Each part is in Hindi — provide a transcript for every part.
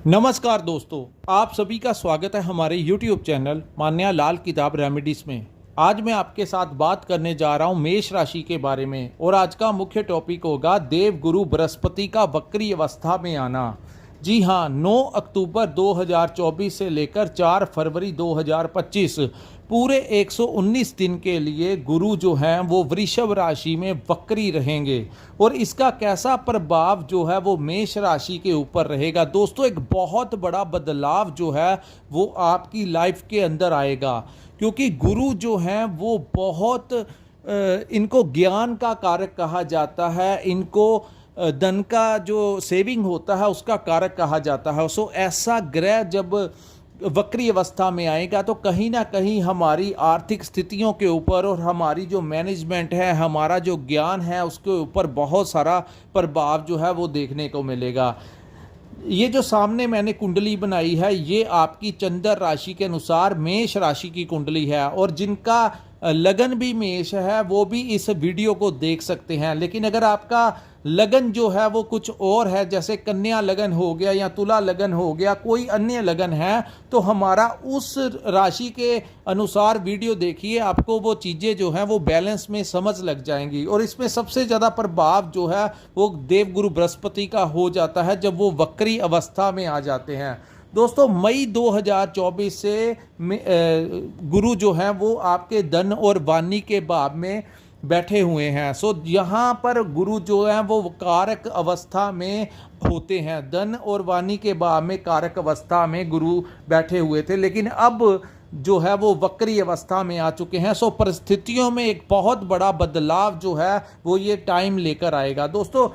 नमस्कार दोस्तों, आप सभी का स्वागत है हमारे YouTube चैनल मान्या लाल किताब रेमेडीज में। आज मैं आपके साथ बात करने जा रहा हूं मेष राशि के बारे में और आज का मुख्य टॉपिक होगा देव गुरु बृहस्पति का वक्री अवस्था में आना। जी हाँ, 9 अक्टूबर 2024 से लेकर 4 फरवरी 2025 पूरे 119 दिन के लिए गुरु जो हैं वो वृषभ राशि में वक्री रहेंगे और इसका कैसा प्रभाव जो है वो मेष राशि के ऊपर रहेगा। दोस्तों, एक बहुत बड़ा बदलाव जो है वो आपकी लाइफ के अंदर आएगा, क्योंकि गुरु जो हैं वो बहुत इनको ज्ञान का कारक कहा जाता है, इनको धन का जो सेविंग होता है उसका कारक कहा जाता है। सो ऐसा ग्रह जब वक्री अवस्था में आएगा तो कहीं ना कहीं हमारी आर्थिक स्थितियों के ऊपर और हमारी जो मैनेजमेंट है, हमारा जो ज्ञान है, उसके ऊपर बहुत सारा प्रभाव जो है वो देखने को मिलेगा। ये जो सामने मैंने कुंडली बनाई है ये आपकी चंद्र राशि के अनुसार मेष राशि की कुंडली है और जिनका लगन भी मेष है वो भी इस वीडियो को देख सकते हैं। लेकिन अगर आपका लगन जो है वो कुछ और है, जैसे कन्या लगन हो गया या तुला लगन हो गया, कोई अन्य लगन है, तो हमारा उस राशि के अनुसार वीडियो देखिए, आपको वो चीज़ें जो हैं वो बैलेंस में समझ लग जाएंगी। और इसमें सबसे ज़्यादा प्रभाव जो है वो देवगुरु बृहस्पति का हो जाता है जब वो वक्री अवस्था में आ जाते हैं। दोस्तों, मई 2024 से गुरु जो हैं वो आपके धन और वाणी के भाव में बैठे हुए हैं। सो यहाँ पर गुरु जो हैं वो कारक अवस्था में होते हैं, धन और वाणी के भाव में कारक अवस्था में गुरु बैठे हुए थे, लेकिन अब जो है वो वक्री अवस्था में आ चुके हैं। सो परिस्थितियों में एक बहुत बड़ा बदलाव जो है वो ये टाइम लेकर आएगा। दोस्तों,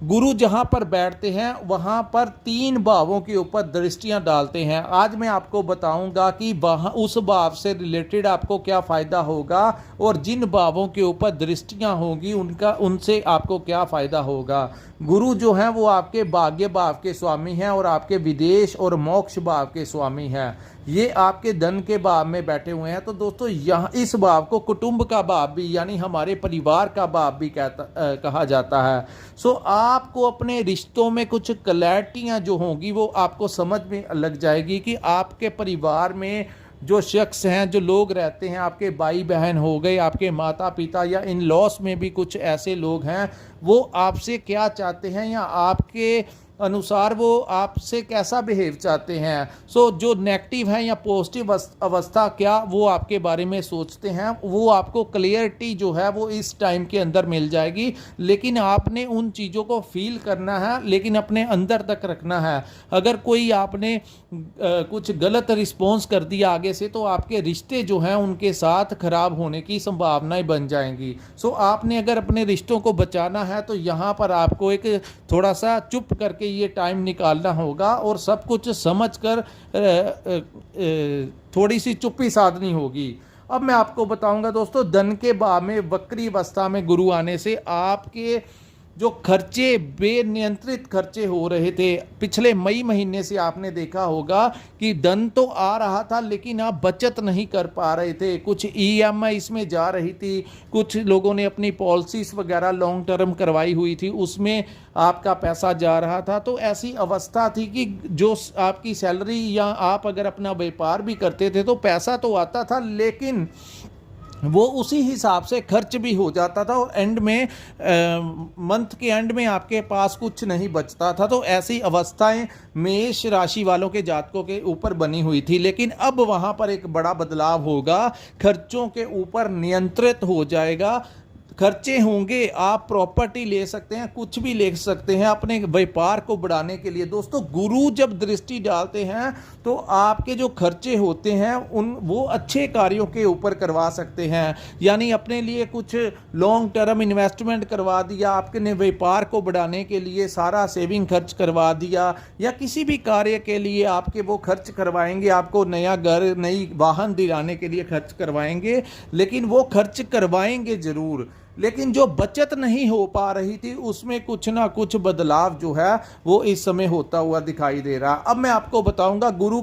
गुरु जहाँ पर बैठते हैं वहाँ पर 3 भावों के ऊपर दृष्टियाँ डालते हैं। आज मैं आपको बताऊंगा कि वहाँ उस भाव से रिलेटेड आपको क्या फ़ायदा होगा और जिन भावों के ऊपर दृष्टियाँ होंगी उनसे आपको क्या फ़ायदा होगा। गुरु जो हैं वो आपके भाग्य भाव के स्वामी हैं और आपके विदेश और मोक्ष भाव के स्वामी हैं। ये आपके धन के भाव में बैठे हुए हैं। तो दोस्तों, यहाँ इस भाव को कुटुंब का भाव भी यानी हमारे परिवार का भाव भी कहा जाता है। सो आपको अपने रिश्तों में कुछ क्लैरिटियाँ जो होंगी वो आपको समझ में लग जाएगी कि आपके परिवार में जो शख्स हैं, जो लोग रहते हैं, आपके भाई बहन हो गए, आपके माता पिता या इन लॉस में भी कुछ ऐसे लोग हैं, वो आपसे क्या चाहते हैं या आपके अनुसार वो आपसे कैसा बिहेव चाहते हैं। सो जो नेगेटिव है या पॉजिटिव अवस्था क्या वो आपके बारे में सोचते हैं, वो आपको क्लियरिटी जो है वो इस टाइम के अंदर मिल जाएगी। लेकिन आपने उन चीज़ों को फील करना है, लेकिन अपने अंदर तक रखना है। अगर कोई आपने कुछ गलत रिस्पॉन्स कर दिया आगे से तो आपके रिश्ते जो हैं उनके साथ खराब होने की संभावनाएं बन जाएंगी। सो आपने अगर अपने रिश्तों को बचाना है तो यहाँ पर आपको एक थोड़ा सा चुप करके ये टाइम निकालना होगा और सब कुछ समझकर थोड़ी सी चुप्पी साधनी होगी। अब मैं आपको बताऊंगा दोस्तों, धन के भाव में वक्री अवस्था में गुरु आने से आपके जो खर्चे, बेनियंत्रित खर्चे हो रहे थे, पिछले मई महीने से आपने देखा होगा कि धन तो आ रहा था लेकिन आप बचत नहीं कर पा रहे थे। कुछ ईएमआई इसमें जा रही थी, कुछ लोगों ने अपनी पॉलिसीज वगैरह लॉन्ग टर्म करवाई हुई थी, उसमें आपका पैसा जा रहा था। तो ऐसी अवस्था थी कि जो आपकी सैलरी या आप अगर अपना व्यापार भी करते थे तो पैसा तो आता था लेकिन वो उसी हिसाब से खर्च भी हो जाता था और एंड में मंथ के एंड में आपके पास कुछ नहीं बचता था। तो ऐसी अवस्थाएं मेष राशि वालों के जातकों के ऊपर बनी हुई थी। लेकिन अब वहाँ पर एक बड़ा बदलाव होगा, खर्चों के ऊपर नियंत्रित हो जाएगा। खर्चे होंगे, आप प्रॉपर्टी ले सकते हैं, कुछ भी ले सकते हैं अपने व्यापार को बढ़ाने के लिए। दोस्तों, गुरु जब दृष्टि डालते हैं तो आपके जो खर्चे होते हैं वो अच्छे कार्यों के ऊपर करवा सकते हैं। यानी अपने लिए कुछ लॉन्ग टर्म इन्वेस्टमेंट करवा दिया, आपने व्यापार को बढ़ाने के लिए सारा सेविंग खर्च करवा दिया, या किसी भी कार्य के लिए आपके वो खर्च करवाएंगे, आपको नया घर, नई वाहन दिलाने के लिए खर्च करवाएंगे। लेकिन वो खर्च करवाएंगे ज़रूर, लेकिन जो बचत नहीं हो पा रही थी उसमें कुछ ना कुछ बदलाव जो है वो इस समय होता हुआ दिखाई दे रहा। अब मैं आपको बताऊंगा गुरु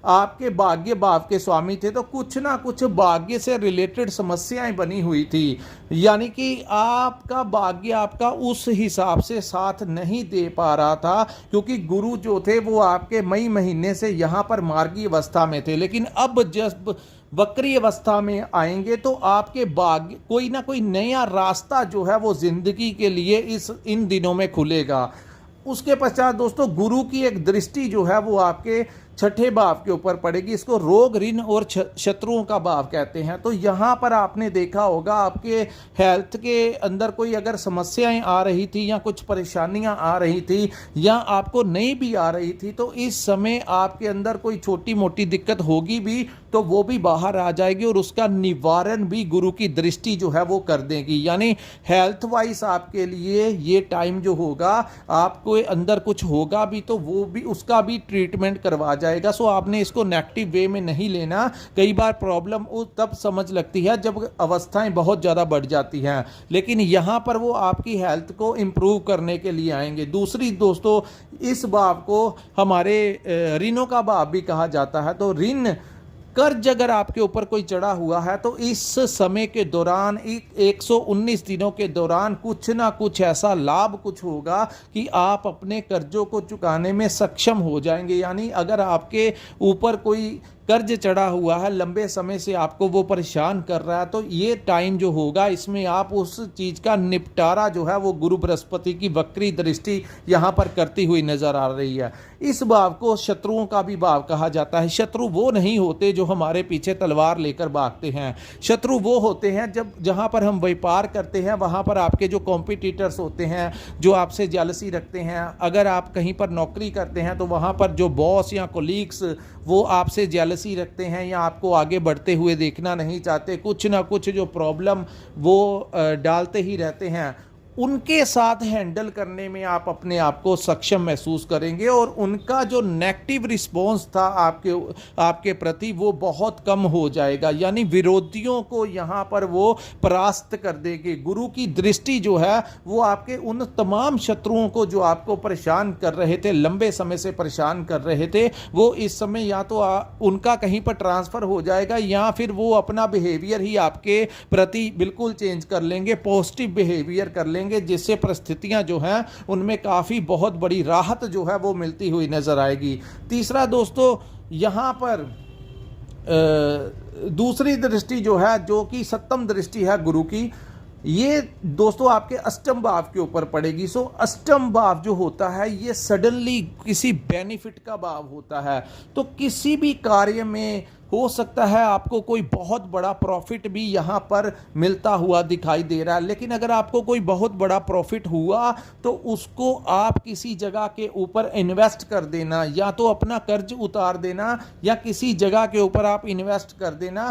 आपके भाग्य भाव के स्वामी थे, तो कुछ ना कुछ भाग्य से रिलेटेड समस्याएं बनी हुई थी। यानी कि आपका भाग्य आपका उस हिसाब से साथ नहीं दे पा रहा था, क्योंकि गुरु जो थे वो आपके मई महीने से यहाँ पर मार्गी अवस्था में थे। लेकिन अब जब वक्री अवस्था में आएंगे तो आपके भाग्य कोई ना कोई नया रास्ता जो है वो जिंदगी के लिए इन दिनों में खुलेगा। उसके पश्चात दोस्तों गुरु की एक दृष्टि जो है वो आपके छठे भाव के ऊपर पड़ेगी। इसको रोग, ऋण और शत्रुओं का भाव कहते हैं। तो यहाँ पर आपने देखा होगा आपके हेल्थ के अंदर कोई अगर समस्याएं आ रही थी या कुछ परेशानियां आ रही थी या आपको नहीं भी आ रही थी, तो इस समय आपके अंदर कोई छोटी मोटी दिक्कत होगी भी तो वो भी बाहर आ जाएगी और उसका निवारण भी गुरु की दृष्टि जो है वो कर देगी। यानी हेल्थ वाइज आपके लिए ये टाइम जो होगा, आपको अंदर कुछ होगा भी तो वो भी उसका भी ट्रीटमेंट करवा जाएगा। सो आपने इसको नेगेटिव वे में नहीं लेना। कई बार प्रॉब्लम तब समझ लगती है जब अवस्थाएं बहुत ज़्यादा बढ़ जाती हैं, लेकिन यहाँ पर वो आपकी हेल्थ को इम्प्रूव करने के लिए आएंगे। दूसरी दोस्तों, इस भाव को हमारे ऋणों का भाव भी कहा जाता है। तो ऋण कर्ज अगर आपके ऊपर कोई चढ़ा हुआ है तो इस समय के दौरान 119 दिनों के दौरान कुछ ना कुछ ऐसा लाभ कुछ होगा कि आप अपने कर्जों को चुकाने में सक्षम हो जाएंगे। यानी अगर आपके ऊपर कोई कर्ज चढ़ा हुआ है, लंबे समय से आपको वो परेशान कर रहा है, तो ये टाइम जो होगा इसमें आप उस चीज़ का निपटारा जो है वो गुरु बृहस्पति की वक्री दृष्टि यहाँ पर करती हुई नजर आ रही है। इस भाव को शत्रुओं का भी भाव कहा जाता है। शत्रु वो नहीं होते जो हमारे पीछे तलवार लेकर भागते हैं। शत्रु वो होते हैं जहाँ पर हम व्यापार करते हैं, वहाँ पर आपके जो कॉम्पिटिटर्स होते हैं, जो आपसे जेलसी रखते हैं। अगर आप कहीं पर नौकरी करते हैं तो वहाँ पर जो बॉस या कोलीग्स वो आपसे जेलसी रखते हैं या आपको आगे बढ़ते हुए देखना नहीं चाहते, कुछ ना कुछ जो प्रॉब्लम वो डालते ही रहते हैं, उनके साथ हैंडल करने में आप अपने आप को सक्षम महसूस करेंगे और उनका जो नेगेटिव रिस्पॉन्स था आपके प्रति वो बहुत कम हो जाएगा। यानी विरोधियों को यहाँ पर वो परास्त कर देंगे। गुरु की दृष्टि जो है वो आपके उन तमाम शत्रुओं को जो आपको परेशान कर रहे थे, लंबे समय से परेशान कर रहे थे, वो इस समय या तो उनका कहीं पर ट्रांसफ़र हो जाएगा या फिर वो अपना बिहेवियर ही आपके प्रति बिल्कुल चेंज कर लेंगे, पॉजिटिव बिहेवियर कर लेंगे, जिससे परिस्थितियां जो हैं उनमें काफी बहुत बड़ी राहत जो है वो मिलती हुई नजर आएगी। तीसरा दोस्तों, यहां पर दूसरी दृष्टि जो है, जो कि सप्तम दृष्टि है गुरु की, ये दोस्तों आपके अष्टम भाव के ऊपर पड़ेगी। सो अष्टम भाव जो होता है ये सडनली किसी बेनिफिट का भाव होता है। तो किसी भी कार्य में हो सकता है आपको कोई बहुत बड़ा प्रॉफिट भी यहाँ पर मिलता हुआ दिखाई दे रहा है, लेकिन अगर आपको कोई बहुत बड़ा प्रॉफिट हुआ तो उसको आप किसी जगह के ऊपर इन्वेस्ट कर देना, या तो अपना कर्ज उतार देना या किसी जगह के ऊपर आप इन्वेस्ट कर देना।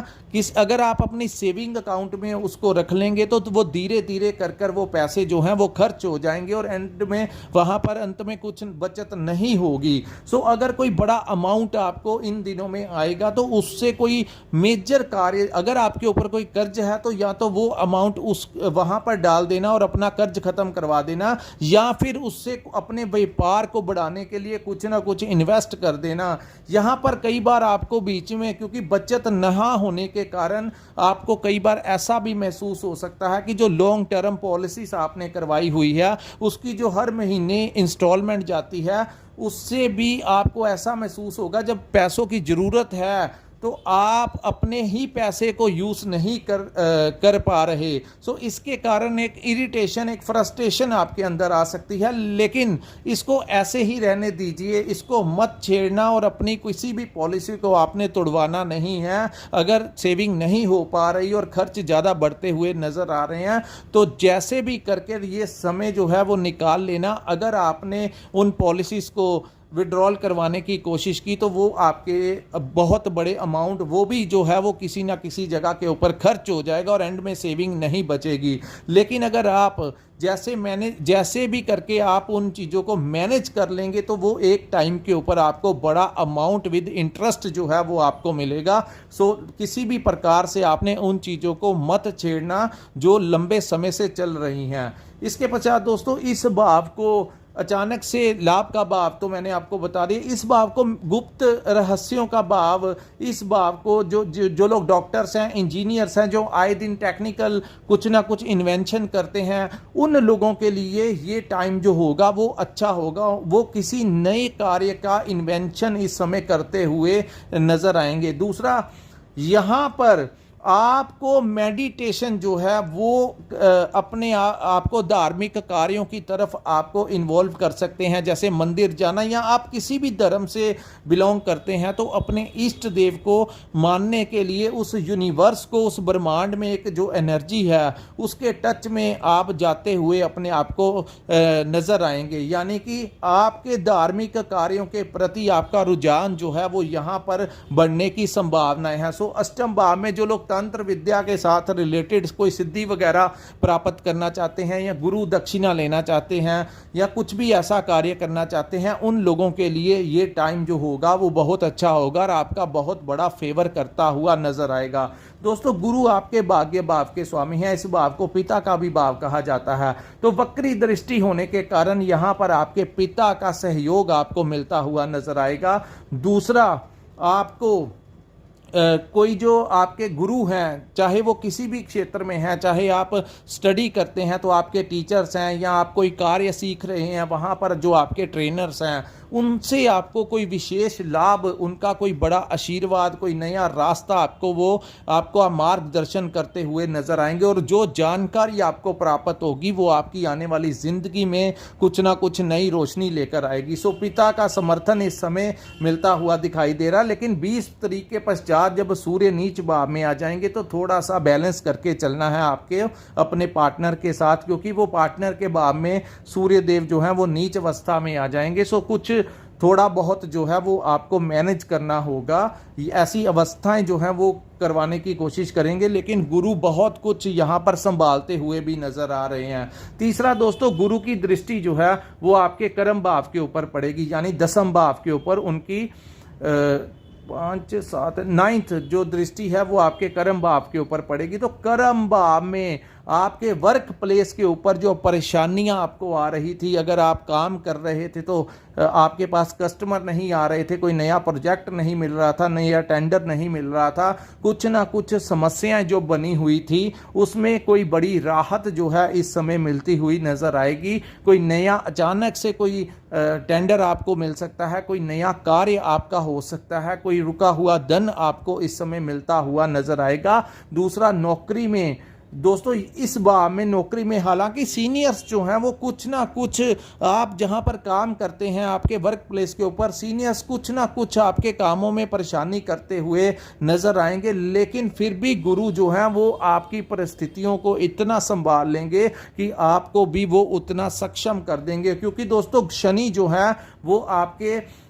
अगर आप अपनी सेविंग अकाउंट में उसको रख लेंगे तो वो धीरे धीरे कर वो पैसे जो हैं वो खर्च हो जाएंगे और एंड में वहाँ पर अंत में कुछ बचत नहीं होगी। सो अगर कोई बड़ा अमाउंट आपको इन दिनों में आएगा तो उससे कोई मेजर कार्य, अगर आपके ऊपर कोई कर्ज है तो या तो वो अमाउंट उस वहां पर डाल देना और अपना कर्ज खत्म करवा देना, या फिर उससे अपने व्यापार को बढ़ाने के लिए कुछ ना कुछ इन्वेस्ट कर देना। यहां पर कई बार आपको बीच में, क्योंकि बचत न होने के कारण आपको कई बार ऐसा भी महसूस हो सकता है कि जो लॉन्ग टर्म पॉलिसीज आपने करवाई हुई है उसकी जो हर महीने इंस्टॉलमेंट जाती है, उससे भी आपको ऐसा महसूस होगा जब पैसों की जरूरत है तो आप अपने ही पैसे को यूज़ नहीं कर पा रहे। सो इसके कारण एक इरिटेशन, एक फ्रस्ट्रेशन आपके अंदर आ सकती है, लेकिन इसको ऐसे ही रहने दीजिए, इसको मत छेड़ना और अपनी किसी भी पॉलिसी को आपने तोड़वाना नहीं है। अगर सेविंग नहीं हो पा रही और खर्च ज़्यादा बढ़ते हुए नज़र आ रहे हैं तो जैसे भी करके ये समय जो है वो निकाल लेना। अगर आपने उन पॉलिसीज़ को विड्रॉल करवाने की कोशिश की तो वो आपके बहुत बड़े अमाउंट वो भी जो है वो किसी ना किसी जगह के ऊपर खर्च हो जाएगा और एंड में सेविंग नहीं बचेगी। लेकिन अगर आप जैसे भी करके आप उन चीज़ों को मैनेज कर लेंगे तो वो एक टाइम के ऊपर आपको बड़ा अमाउंट विद इंटरेस्ट जो है वो आपको मिलेगा। सो किसी भी प्रकार से आपने उन चीज़ों को मत छेड़ना जो लंबे समय से चल रही हैं। इसके पश्चात दोस्तों, इस भाव को अचानक से लाभ का भाव तो मैंने आपको बता दिया। इस भाव को गुप्त रहस्यों का भाव, इस भाव को जो लोग डॉक्टर्स हैं, इंजीनियर्स हैं, जो आए दिन टेक्निकल कुछ ना कुछ इन्वेंशन करते हैं, उन लोगों के लिए ये टाइम जो होगा वो अच्छा होगा। वो किसी नए कार्य का इन्वेंशन इस समय करते हुए नजर आएंगे। दूसरा, यहाँ पर आपको मेडिटेशन जो है वो अपने आपको धार्मिक कार्यों की तरफ आपको इन्वॉल्व कर सकते हैं, जैसे मंदिर जाना, या आप किसी भी धर्म से बिलोंग करते हैं तो अपने इष्ट देव को मानने के लिए उस यूनिवर्स को, उस ब्रह्मांड में एक जो एनर्जी है उसके टच में आप जाते हुए अपने आप को नजर आएंगे। यानी कि आपके धार्मिक कार्यों के प्रति आपका रुझान जो है वो यहाँ पर बढ़ने की संभावनाएं हैं। सो अष्टम भाव में जो लोग तंत्र विद्या के साथ रिलेटेड कोई सिद्धि वगैरह प्राप्त करना चाहते हैं, या गुरु दक्षिणा लेना चाहते हैं, या कुछ भी ऐसा कार्य करना चाहते हैं, उन लोगों के लिए ये टाइम जो होगा वो बहुत अच्छा होगा और आपका बहुत बड़ा फेवर करता हुआ नजर आएगा। दोस्तों, गुरु आपके भाग्य भाव के स्वामी हैं। इस भाव को पिता का भी भाव कहा जाता है। तो वक्री दृष्टि होने के कारण यहां पर आपके पिता का सहयोग आपको मिलता हुआ नजर आएगा। दूसरा, आपको कोई जो आपके गुरु हैं, चाहे वो किसी भी क्षेत्र में हैं, चाहे आप स्टडी करते हैं तो आपके टीचर्स हैं, या आप कोई कार्य सीख रहे हैं वहाँ पर जो आपके ट्रेनर्स हैं, उनसे आपको कोई विशेष लाभ, उनका कोई बड़ा आशीर्वाद, कोई नया रास्ता आपको मार्गदर्शन करते हुए नजर आएंगे। और जो जानकारी आपको प्राप्त होगी वो आपकी आने वाली जिंदगी में कुछ ना कुछ नई रोशनी लेकर आएगी। सो पिता का समर्थन इस समय मिलता हुआ दिखाई दे रहा। लेकिन 20 तारीख के पश्चात जब सूर्य नीच भाव में आ जाएंगे तो थोड़ा सा बैलेंस करके चलना है आपके अपने पार्टनर के साथ, क्योंकि वो पार्टनर के भाव में सूर्य देव जो है वो नीच अवस्था में आ जाएंगे। सो कुछ थोड़ा बहुत जो है वो आपको मैनेज करना होगा। ऐसी अवस्थाएं जो हैं वो करवाने की कोशिश करेंगे, लेकिन गुरु बहुत कुछ यहाँ पर संभालते हुए भी नजर आ रहे हैं। तीसरा दोस्तों, गुरु की दृष्टि जो है वो आपके कर्म भाव के ऊपर पड़ेगी, यानी दसम भाव के ऊपर उनकी 5, 7, 9th जो दृष्टि है वो आपके कर्म भाव के ऊपर पड़ेगी। तो कर्म भाव में आपके वर्क प्लेस के ऊपर जो परेशानियां आपको आ रही थी, अगर आप काम कर रहे थे तो आपके पास कस्टमर नहीं आ रहे थे, कोई नया प्रोजेक्ट नहीं मिल रहा था, नया टेंडर नहीं मिल रहा था, कुछ ना कुछ समस्याएं जो बनी हुई थी उसमें कोई बड़ी राहत जो है इस समय मिलती हुई नजर आएगी। कोई नया अचानक से कोई टेंडर आपको मिल सकता है, कोई नया कार्य आपका हो सकता है, कोई रुका हुआ धन आपको इस समय मिलता हुआ नजर आएगा। दूसरा, नौकरी में दोस्तों, इस बार में नौकरी में हालांकि सीनियर्स जो हैं वो कुछ ना कुछ, आप जहां पर काम करते हैं आपके वर्क प्लेस के ऊपर सीनियर्स कुछ ना कुछ आपके कामों में परेशानी करते हुए नजर आएंगे, लेकिन फिर भी गुरु जो हैं वो आपकी परिस्थितियों को इतना संभाल लेंगे कि आपको भी वो उतना सक्षम कर देंगे। क्योंकि दोस्तों, शनि जो है वो आपके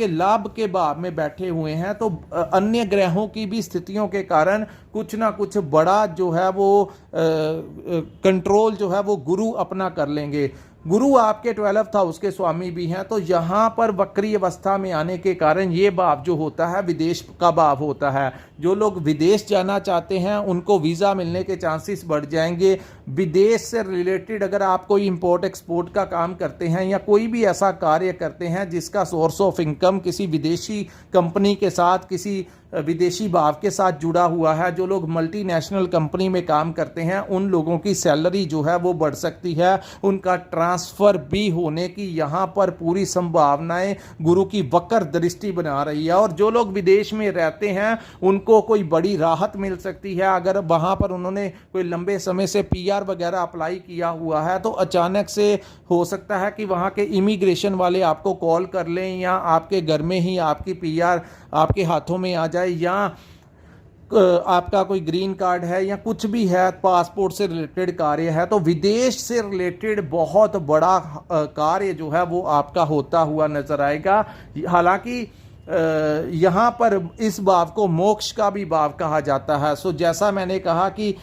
लाभ के भाव में बैठे हुए हैं, तो अन्य ग्रहों की भी स्थितियों के कारण कुछ ना कुछ बड़ा जो है वो कंट्रोल जो है वो गुरु अपना कर लेंगे। गुरु आपके 12th हाउस के स्वामी भी हैं, तो यहाँ पर वक्री अवस्था में आने के कारण ये भाव जो होता है विदेश का भाव होता है। जो लोग विदेश जाना चाहते हैं उनको वीज़ा मिलने के चांसेस बढ़ जाएंगे। विदेश से रिलेटेड अगर आप कोई इंपोर्ट एक्सपोर्ट का काम करते हैं या कोई भी ऐसा कार्य करते हैं जिसका सोर्स ऑफ इनकम किसी विदेशी कंपनी के साथ, किसी विदेशी भाव के साथ जुड़ा हुआ है, जो लोग मल्टीनेशनल कंपनी में काम करते हैं उन लोगों की सैलरी जो है वो बढ़ सकती है, उनका ट्रांसफ़र भी होने की यहाँ पर पूरी संभावनाएं गुरु की वक्र दृष्टि बना रही है। और जो लोग विदेश में रहते हैं उनको कोई बड़ी राहत मिल सकती है। अगर वहाँ पर उन्होंने कोई लंबे समय से PR वगैरह अप्लाई किया हुआ है तो अचानक से हो सकता है कि वहाँ के इमिग्रेशन वाले आपको कॉल कर लें, या आपके घर में ही आपकी PR आपके हाथों में आ जाए, या आपका कोई ग्रीन कार्ड है या कुछ भी है, पासपोर्ट से रिलेटेड कार्य है, तो विदेश से रिलेटेड बहुत बड़ा कार्य जो है वो आपका होता हुआ नजर आएगा। हालांकि यहाँ पर इस भाव को मोक्ष का भी भाव कहा जाता है। सो जैसा मैंने कहा कि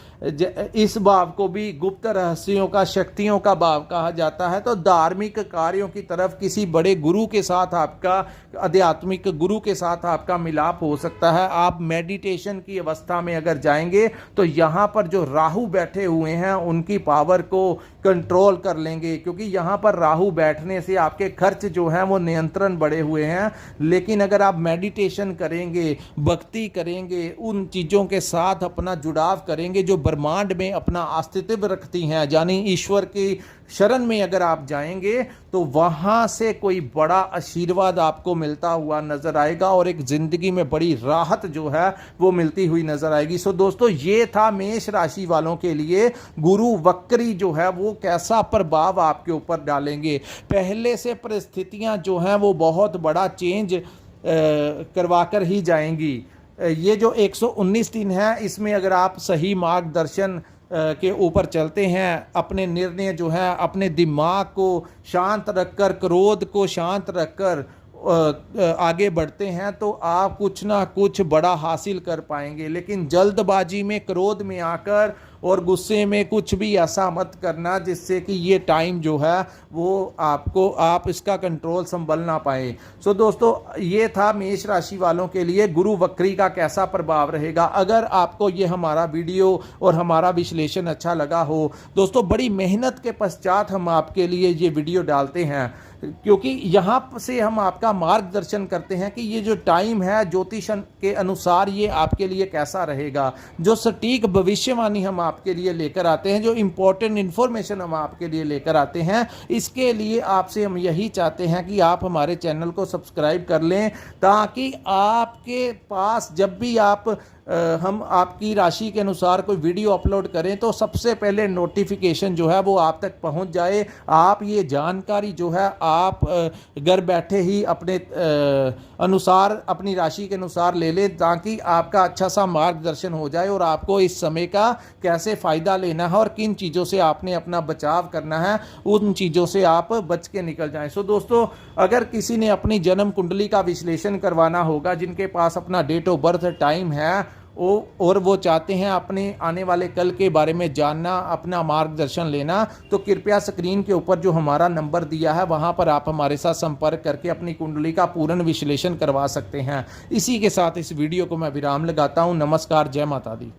इस भाव को भी गुप्त रहस्यों का, शक्तियों का भाव कहा जाता है। तो धार्मिक कार्यों की तरफ किसी बड़े गुरु के साथ आपका, आध्यात्मिक गुरु के साथ आपका मिलाप हो सकता है। आप मेडिटेशन की अवस्था में अगर जाएंगे तो यहाँ पर जो राहु बैठे हुए हैं उनकी पावर को कंट्रोल कर लेंगे, क्योंकि यहाँ पर राहु बैठने से आपके खर्च जो हैं वो नियंत्रण बढ़े हुए हैं। लेकिन अगर आप मेडिटेशन करेंगे, भक्ति करेंगे, उन चीज़ों के साथ अपना जुड़ाव करेंगे जो ब्रह्मांड में अपना अस्तित्व रखती हैं, यानी ईश्वर की शरण में अगर आप जाएंगे तो वहां से कोई बड़ा आशीर्वाद आपको मिलता हुआ नजर आएगा और एक जिंदगी में बड़ी राहत जो है वो मिलती हुई नजर आएगी। सो दोस्तों, ये था मेष राशि वालों के लिए गुरु वक्री जो है वो कैसा प्रभाव आपके ऊपर डालेंगे। पहले से परिस्थितियां जो हैं वो बहुत बड़ा चेंज करवाकर ही जाएंगी। ये जो 119 दिन है, इसमें अगर आप सही मार्गदर्शन के ऊपर चलते हैं, अपने निर्णय जो है अपने दिमाग को शांत रखकर, क्रोध को शांत रखकर आगे बढ़ते हैं, तो आप कुछ ना कुछ बड़ा हासिल कर पाएंगे। लेकिन जल्दबाजी में, क्रोध में आकर और गुस्से में कुछ भी ऐसा मत करना जिससे कि ये टाइम जो है वो आप इसका कंट्रोल संभल ना पाए। सो दोस्तों, ये था मेष राशि वालों के लिए गुरु वक्री का कैसा प्रभाव रहेगा। अगर आपको ये हमारा वीडियो और हमारा विश्लेषण अच्छा लगा हो दोस्तों, बड़ी मेहनत के पश्चात हम आपके लिए ये वीडियो डालते हैं, क्योंकि यहाँ से हम आपका मार्गदर्शन करते हैं कि ये जो टाइम है ज्योतिष के अनुसार ये आपके लिए कैसा रहेगा। जो सटीक भविष्यवाणी हम आपके लिए लेकर आते हैं, जो इंपॉर्टेंट इंफॉर्मेशन हम आपके लिए लेकर आते हैं, इसके लिए आपसे हम यही चाहते हैं कि आप हमारे चैनल को सब्सक्राइब कर लें, ताकि आपके पास जब भी हम आपकी राशि के अनुसार कोई वीडियो अपलोड करें तो सबसे पहले नोटिफिकेशन जो है वो आप तक पहुंच जाए। आप ये जानकारी जो है आप घर बैठे ही अपने अनुसार, अपनी राशि के अनुसार ले लें, ताकि आपका अच्छा सा मार्गदर्शन हो जाए और आपको इस समय का कैसे फ़ायदा लेना है और किन चीज़ों से आपने अपना बचाव करना है, उन चीज़ों से आप बच के निकल जाएं। सो दोस्तों, अगर किसी ने अपनी जन्म कुंडली का विश्लेषण करवाना होगा, जिनके पास अपना डेट ऑफ बर्थ टाइम है और वो चाहते हैं अपने आने वाले कल के बारे में जानना, अपना मार्गदर्शन लेना, तो कृपया स्क्रीन के ऊपर जो हमारा नंबर दिया है वहां पर आप हमारे साथ संपर्क करके अपनी कुंडली का पूर्ण विश्लेषण करवा सकते हैं। इसी के साथ इस वीडियो को मैं विराम लगाता हूं। नमस्कार, जय माता दी।